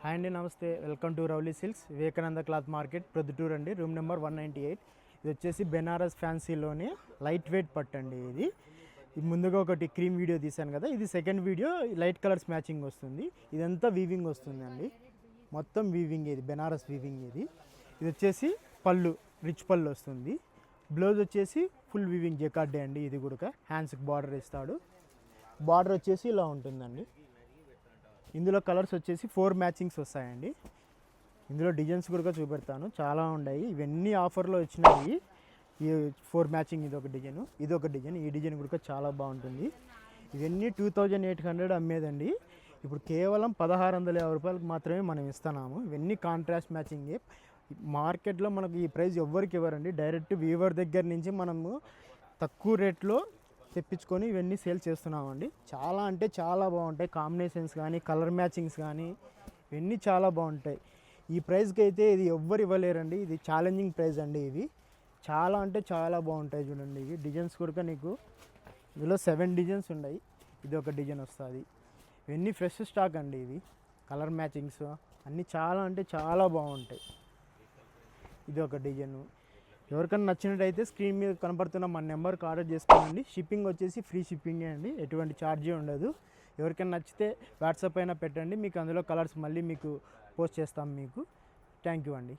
Hi అండి, నమస్తే. Welcome to Rowli silks, Vivekananda cloth market, Proddatur అండి. Room number 198. ఇది వచ్చేసి బెనారస్ ఫ్యాన్సీలోనే లైట్ వెయిట్ పట్టు అండి. ఇది ముందుగా ఒకటి క్రీమ్ వీడియో తీశాను కదా, ఇది second video. Light colours matching వస్తుంది. ఇదంతా వీవింగ్ వస్తుంది అండి, మొత్తం వీవింగ్. ఇది బెనారస్ వీవింగ్. ఇది వచ్చేసి పళ్ళు, రిచ్ పళ్ళు వస్తుంది. బ్లౌజ్ వచ్చేసి ఫుల్ వీవింగ్ జెకార్డే అండి. ఇది కూడా హ్యాండ్స్కి బార్డర్ ఇస్తాడు. బార్డర్ వచ్చేసి ఇలా ఉంటుందండి. ఇందులో కలర్స్ వచ్చేసి 4 మ్యాచింగ్స్ వస్తాయండి. ఇందులో డిజైన్స్ కూడా చూపెడతాను, చాలా ఉన్నాయి. ఇవన్నీ ఆఫర్లో వచ్చినాయి. ఈ 4 మ్యాచింగ్, ఇది ఒక డిజైన్, ఇది ఒక డిజైన్. ఈ డిజైన్ కూడా చాలా బాగుంటుంది. ఇవన్నీ 2800 అమ్మేదండి. ఇప్పుడు కేవలం 1650 రూపాయలకు మాత్రమే మనం ఇస్తున్నాము. ఇవన్నీ కాంట్రాస్ట్ మ్యాచింగే. మార్కెట్లో మనకు ఈ ప్రైస్ ఎవ్వరికి ఇవ్వరండి. డైరెక్ట్ వీవర్ దగ్గర నుంచి మనము తక్కువ రేట్లో తెప్పించుకొని ఇవన్నీ సేల్ చేస్తున్నామండి. చాలా అంటే చాలా బాగుంటాయి. కాంబినేషన్స్ కానీ, కలర్ మ్యాచింగ్స్ కానీ, ఇవన్నీ చాలా బాగుంటాయి. ఈ ప్రైస్కి అయితే ఇది ఎవ్వరు ఇవ్వలేరండి. ఇది ఛాలెంజింగ్ ప్రైస్ అండి. ఇవి చాలా అంటే చాలా బాగుంటాయి. చూడండి, ఇవి డిజైన్స్ కూడా నీకు ఇందులో 7 డిజైన్స్ ఉన్నాయి. ఇది ఒక డిజైన్ వస్తుంది. ఇవన్నీ ఫ్రెష్ స్టాక్ అండి. ఇవి కలర్ మ్యాచింగ్స్ అన్నీ చాలా అంటే చాలా బాగుంటాయి. ఇది ఒక డిజైను. ఎవరికైనా నచ్చినట్టయితే స్క్రీన్ మీద కనపడుతున్న మన నెంబర్కి ఆర్డర్ చేసుకోండి. షిప్పింగ్ వచ్చేసి ఫ్రీ షిప్పింగే అండి, ఎటువంటి ఛార్జీ ఉండదు. ఎవరికైనా నచ్చితే వాట్సాప్ అయినా పెట్టండి, మీకు అందులో కలర్స్ మళ్ళీ మీకు పోస్ట్ చేస్తాం మీకు. థ్యాంక్ యూ అండి.